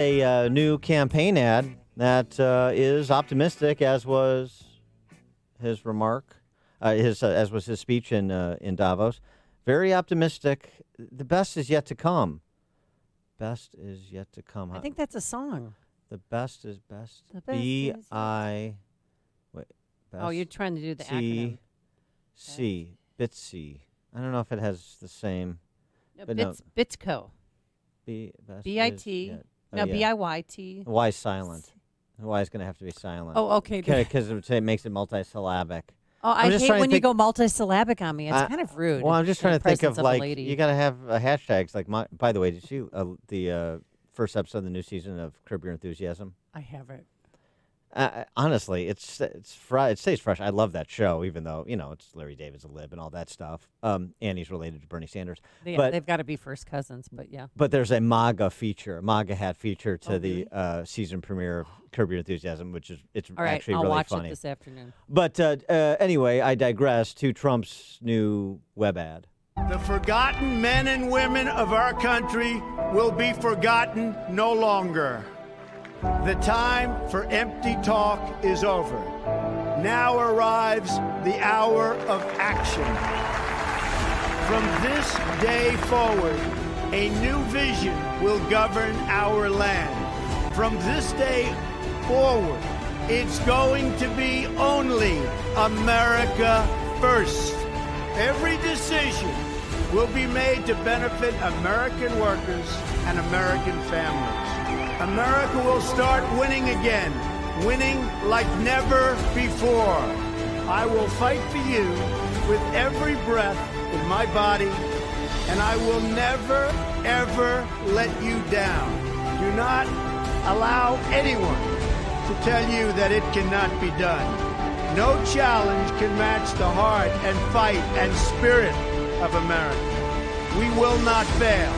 A new campaign ad that is optimistic, as was his remark, as was his speech in Davos. Very optimistic. The best is yet to come. Best is yet to come. I think that's a song. The best is best. The best B-I. Wait. Best. Oh, you're trying to do the acronym. C. Bitsy. I don't know if it has the same. No, but Bitsco. Best B-I-T. is, No, yeah. B-I-Y-T. Y is silent. Y is going to have to be silent. Oh, okay. Because it makes it multisyllabic. Oh, I hate when you go multisyllabic on me. It's kind of rude. Well, I'm just trying to think of lady. You got to have hashtags. By the way, did you see the first episode of the new season of Curb Your Enthusiasm? I haven't. Honestly, it stays fresh. I love that show, even though it's Larry David's a lib and all that stuff. And he's related to Bernie Sanders. But they've got to be first cousins. But yeah. But there's a MAGA hat feature to the season premiere of Curb Your Enthusiasm, which is actually I'll really watch funny. it this afternoon. But anyway, I digress to Trump's new web ad. The forgotten men and women of our country will be forgotten no longer. The time for empty talk is over. Now arrives the hour of action. From this day forward, a new vision will govern our land. From this day forward, it's going to be only America first. Every decision will be made to benefit American workers and American families. America will start winning again, winning like never before. I will fight for you with every breath in my body, and I will never, ever let you down. Do not allow anyone to tell you that it cannot be done. No challenge can match the heart and fight and spirit of America. We will not fail.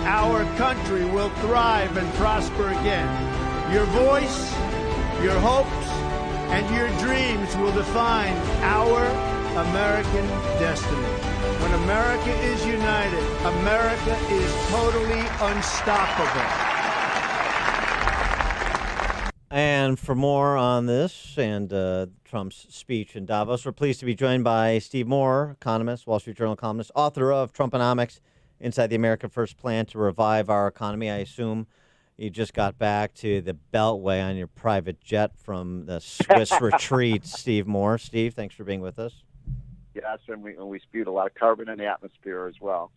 Our country will thrive and prosper again. Your voice, your hopes, and your dreams will define our American destiny. When America is united, America is totally unstoppable. And for more on this and Trump's speech in Davos, we're pleased to be joined by Steve Moore, economist, Wall Street Journal columnist, author of Trumponomics, Inside the America First Plan to Revive Our Economy. I assume you just got back to the Beltway on your private jet from the Swiss retreat, Steve Moore. Steve, thanks for being with us. Yes, and we spewed a lot of carbon in the atmosphere as well.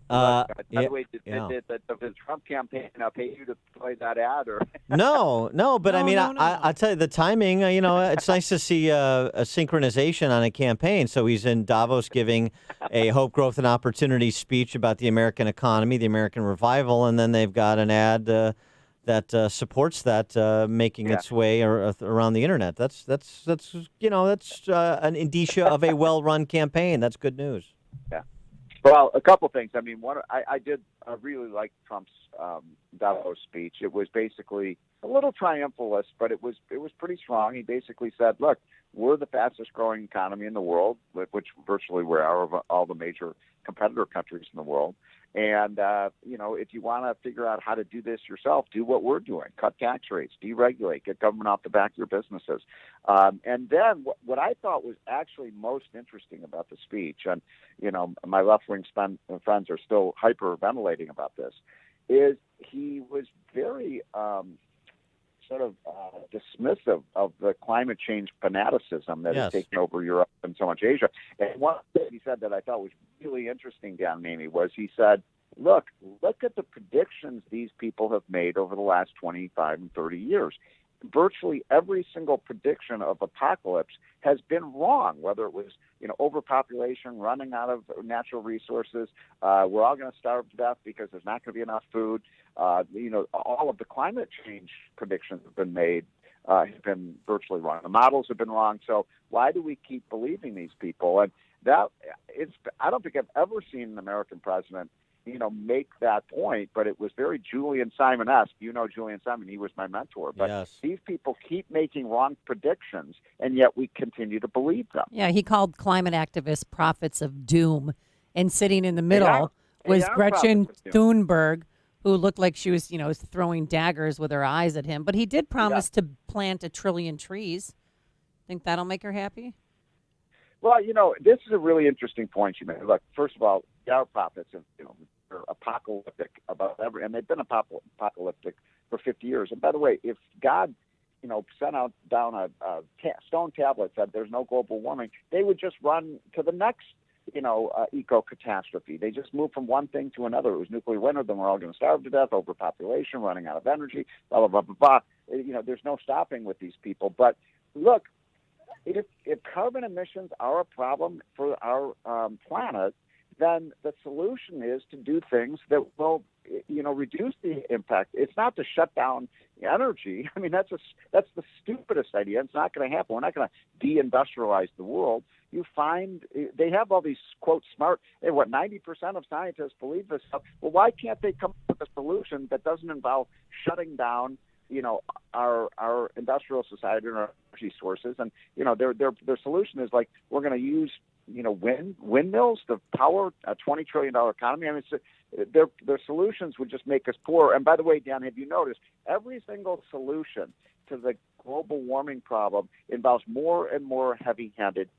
By the way, did the Trump campaign pay you to play that ad? Or No, but I mean, I'll tell you, the timing, it's nice to see a synchronization on a campaign. So he's in Davos giving a Hope, Growth, and Opportunity speech about the American economy, the American revival, and then they've got an ad that supports that making its way around the internet. That's an indicia of a well-run campaign. That's good news. Yeah. Well, a couple things. I mean, I did really like Trump's Davos speech. It was basically a little triumphalist, but it was pretty strong. He basically said, "Look, we're the fastest growing economy in the world, which virtually we are of all the major competitor countries in the world. And if you want to figure out how to do this yourself, do what we're doing: cut tax rates, deregulate, get government off the back of your businesses." And then what I thought was actually most interesting about the speech, and my left-wing friends are still hyperventilating about this, is he was very dismissive of the climate change fanaticism that has taken over Europe and so much Asia. And one thing he said that I thought was really interesting, Dan Mamie, was he said, look at the predictions these people have made over the last 25 and 30 years. Virtually every single prediction of apocalypse has been wrong, whether it was overpopulation, running out of natural resources, we're all going to starve to death because there's not going to be enough food. All of the climate change predictions have been made, have been virtually wrong. The models have been wrong. So why do we keep believing these people? And I don't think I've ever seen an American president make that point, but it was very Julian Simon-esque. Julian Simon, he was my mentor. But these people keep making wrong predictions, and yet we continue to believe them. Yeah, he called climate activists prophets of doom, and sitting in the middle was Gretchen Thunberg, who looked like she was, throwing daggers with her eyes at him. But he did promise to plant 1 trillion trees. Think that'll make her happy? Well, this is a really interesting point you made. Look, first of all, our prophets are apocalyptic about and they've been apocalyptic for 50 years. And by the way, if God, sent out down a stone tablet said there's no global warming, they would just run to the next, eco-catastrophe. They just moved from one thing to another. It was nuclear winter, then we're all going to starve to death, overpopulation, running out of energy, blah, blah, blah, blah, blah. There's no stopping with these people. But look, if carbon emissions are a problem for our planet, then the solution is to do things that will, reduce the impact. It's not to shut down energy. I mean, that's the stupidest idea. It's not going to happen. We're not going to deindustrialize the world. You find they have all these quote smart. 90% of scientists believe this stuff. Well, why can't they come up with a solution that doesn't involve shutting down, our industrial society and our energy sources? And their solution is like, we're going to use windmills to power a $20 trillion economy. I mean, their solutions would just make us poor. And by the way, Dan, have you noticed every single solution to the global warming problem involves more and more heavy-handed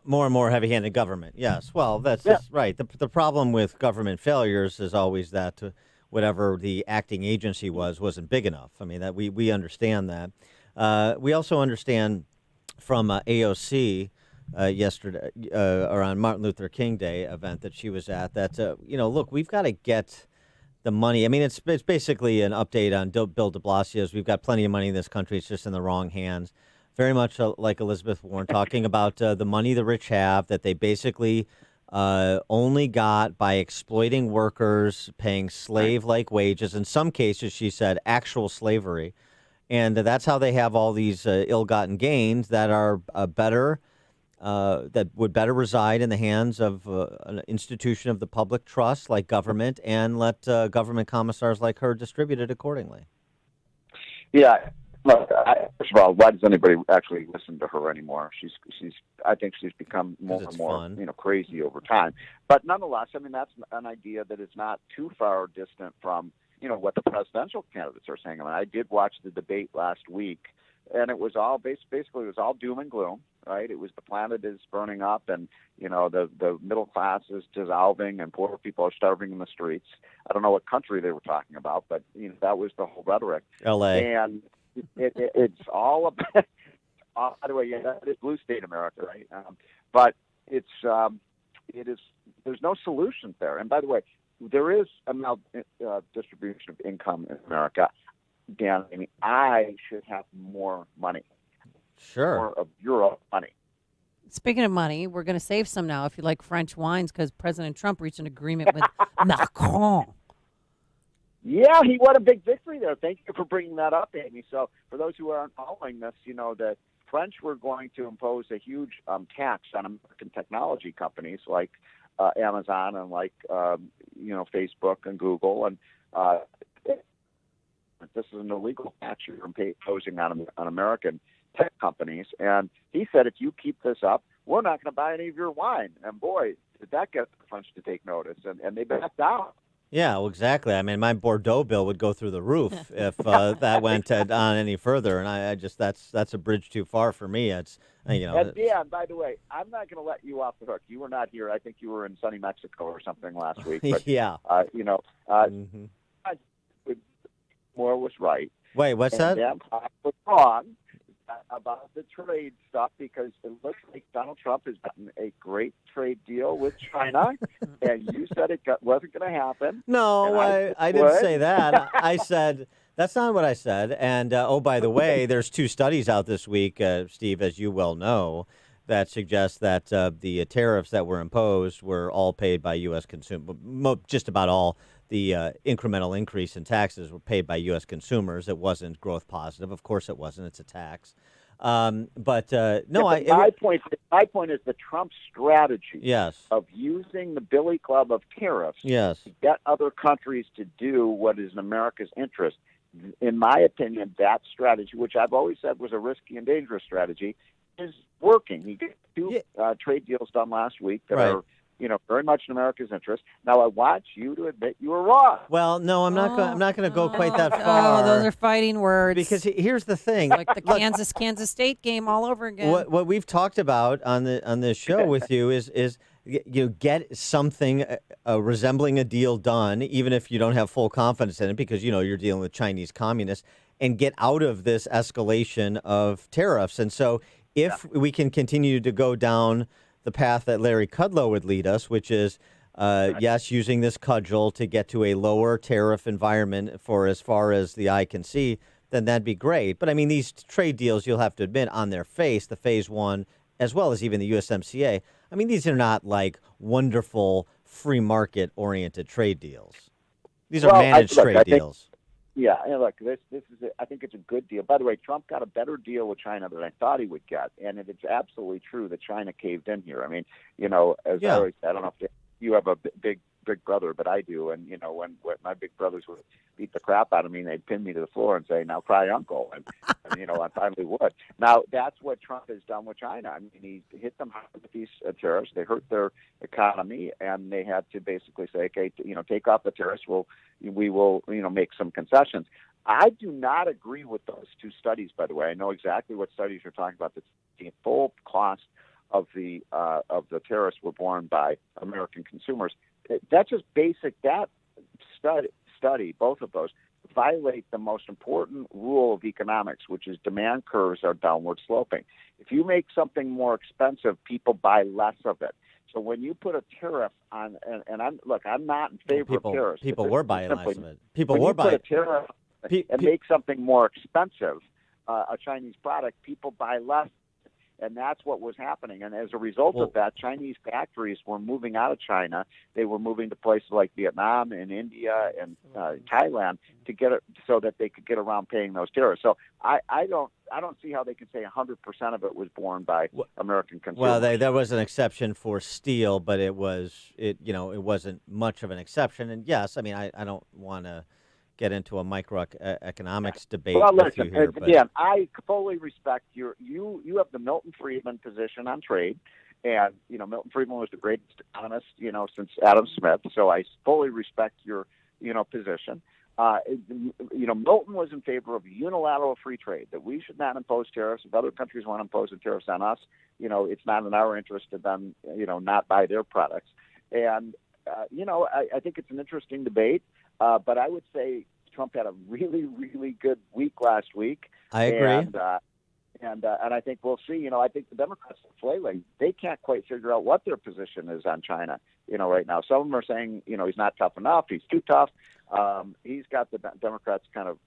more and more heavy-handed government? Yes. Well, that's just right. The problem with government failures is always that whatever the acting agency wasn't big enough. I mean, that we understand that. We also understand from AOC yesterday or on Martin Luther King Day event that she was at that, look, we've got to get the money. I mean, it's basically an update on Bill de Blasio's. We've got plenty of money in this country. It's just in the wrong hands. Very much like Elizabeth Warren talking about the money the rich have that they basically only got by exploiting workers, paying slave-like wages. In some cases, she said, actual slavery. And that's how they have all these ill-gotten gains that are better, that would better reside in the hands of an institution of the public trust like government, and let government commissars like her distribute it accordingly. Yeah. Look, first of all, why does anybody actually listen to her anymore? I think she's become more and more, fun. Crazy over time. But nonetheless, I mean, that's an idea that is not too far distant from, what the presidential candidates are saying. I mean, I did watch the debate last week, and it was all basically it was all doom and gloom, right? It was the planet is burning up, and the middle class is dissolving, and poor people are starving in the streets. I don't know what country they were talking about, but that was the whole rhetoric. L.A. And it's all about. By the way, that is blue state America, right? But it is. There's no solutions there. And by the way, there is a distribution of income in America. Dan, I mean, I should have more money. Sure. More of your money. Speaking of money, we're going to save some now if you like French wines, because President Trump reached an agreement with Macron. Yeah, he won a big victory there. Thank you for bringing that up, Amy. So for those who aren't following this, the French were going to impose a huge tax on American technology companies like Amazon and like, Facebook and Google. And this is an illegal tax you're imposing on American tech companies. And he said, if you keep this up, we're not going to buy any of your wine. And boy, did that get the French to take notice. And they backed down. Yeah, well, exactly. I mean, my Bordeaux bill would go through the roof if that went on any further, and I just that's a bridge too far for me. It's And by the way, I'm not going to let you off the hook. You were not here. I think you were in sunny Mexico or something last week. But, yeah. Moore was right. Wait, what's that? I was wrong about the trade stuff, because it looks like Donald Trump has gotten a great trade deal with China, and you said it wasn't going to happen. No, I didn't say that. I said that's not what I said. And by the way, there's 2 studies out this week, Steve, as you well know, that suggest that the tariffs that were imposed were all paid by U.S. consumers. Just about all. The incremental increase in taxes were paid by U.S. consumers. It wasn't growth positive. Of course it wasn't. It's a tax. My point is the Trump strategy of using the billy club of tariffs to get other countries to do what is in America's interest. In my opinion, that strategy, which I've always said was a risky and dangerous strategy, is working. He got 2 trade deals done last week that are very much in America's interest. Now, I want you to admit you were wrong. Well, no, I'm not going to go quite that far. Oh, those are fighting words. Because here's the thing. It's like the Kansas State game all over again. What we've talked about on this show with you is get something resembling a deal done, even if you don't have full confidence in it, because you're dealing with Chinese communists, and get out of this escalation of tariffs. And so, if we can continue to go down the path that Larry Kudlow would lead us, which is, yes, using this cudgel to get to a lower tariff environment for as far as the eye can see, then that'd be great. But I mean, these trade deals, you'll have to admit, on their face, the phase one, as well as even the USMCA, I mean, these are not like wonderful free market oriented trade deals. These are managed trade deals. Yeah, and look, this is I think it's a good deal. By the way, Trump got a better deal with China than I thought he would get, and it's absolutely true that China caved in here. I mean, as I always say, I don't know if you have a big brother, but I do, and when my big brothers would beat the crap out of me, they'd pin me to the floor and say, "Now cry, uncle," and I finally would. Now that's what Trump has done with China. I mean, he hit them hard with these tariffs. They hurt their economy, and they had to basically say, "Okay, take off the tariffs. We will make some concessions." I do not agree with those two studies, by the way. I know exactly what studies you're talking about. The full cost of the tariffs were borne by American consumers. That's just basic. That study, both of those, violate the most important rule of economics, which is demand curves are downward sloping. If you make something more expensive, people buy less of it. So when you put a tariff on, and I'm not in favor of tariffs. People were buying less of it. People when were you buying. Put a tariff and make something more expensive, a Chinese product, people buy less. And that's what was happening. And as a result of that, Chinese factories were moving out of China. They were moving to places like Vietnam and India and Thailand to get it so that they could get around paying those tariffs. So I don't see how they can say 100% of it was borne by American consumers. Well, there was an exception for steel, but it wasn't much of an exception. And yes, I mean, I don't want to get into a microeconomics debate with you here. Again, I fully respect you have the Milton Friedman position on trade, and Milton Friedman was the greatest economist since Adam Smith. So I fully respect your position. Milton was in favor of unilateral free trade, that we should not impose tariffs. If other countries want to impose the tariffs on us, it's not in our interest to then not buy their products. And I think it's an interesting debate. But I would say Trump had a really, really good week last week. I agree. And I think we'll see. I think the Democrats are flailing. They can't quite figure out what their position is on China, right now. Some of them are saying, he's not tough enough. He's too tough. He's got the Democrats kind of,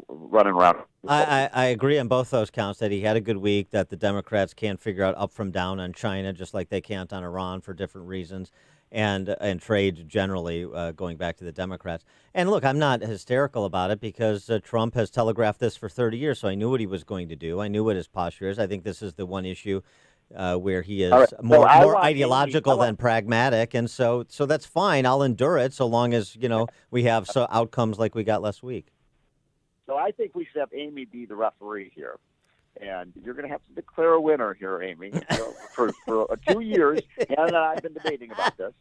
running around. I agree on both those counts, that he had a good week, that the Democrats can't figure out up from down on China, just like they can't on Iran for different reasons. And trade generally, going back to the Democrats. And look, I'm not hysterical about it because Trump has telegraphed this for 30 years, so I knew what he was going to do. I knew what his posture is. I think this is the one issue where he is more ideological than pragmatic, and so that's fine. I'll endure it so long as we have outcomes like we got last week. So I think we should have Amy be the referee here. And you're going to have to declare a winner here, Amy. For 2 years, Ann and I have been debating about this.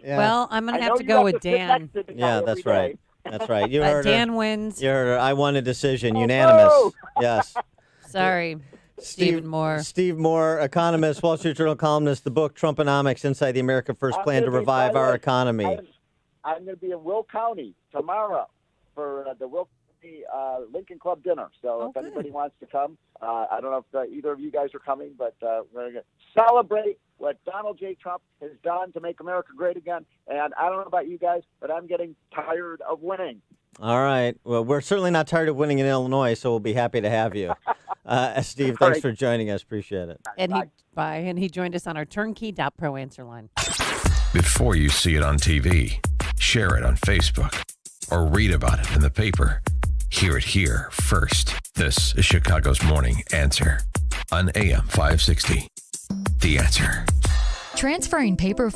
Yeah. Well, I'm going to have to go with Dan. Yeah, that's right. That's right. You heard Dan wins. You heard her. I won a decision, unanimous. No! Yes. Sorry, Stephen Moore. Steve Moore, economist, Wall Street Journal columnist, the book Trumponomics, Inside the America First Plan to Revive Our Economy. I'm going to be in Will County tomorrow for the Will Lincoln Club dinner. So if anybody wants to come, I don't know if either of you guys are coming, but we're going to celebrate what Donald J. Trump has done to make America great again. And I don't know about you guys, but I'm getting tired of winning. All right. Well, we're certainly not tired of winning in Illinois, so we'll be happy to have you. Steve, thanks for joining us. Appreciate it. And he joined us on our turnkey.pro answer line. Before you see it on TV, share it on Facebook, or read about it in the paper. Hear it here first. This is Chicago's Morning Answer on AM 560. The Answer. Transferring paper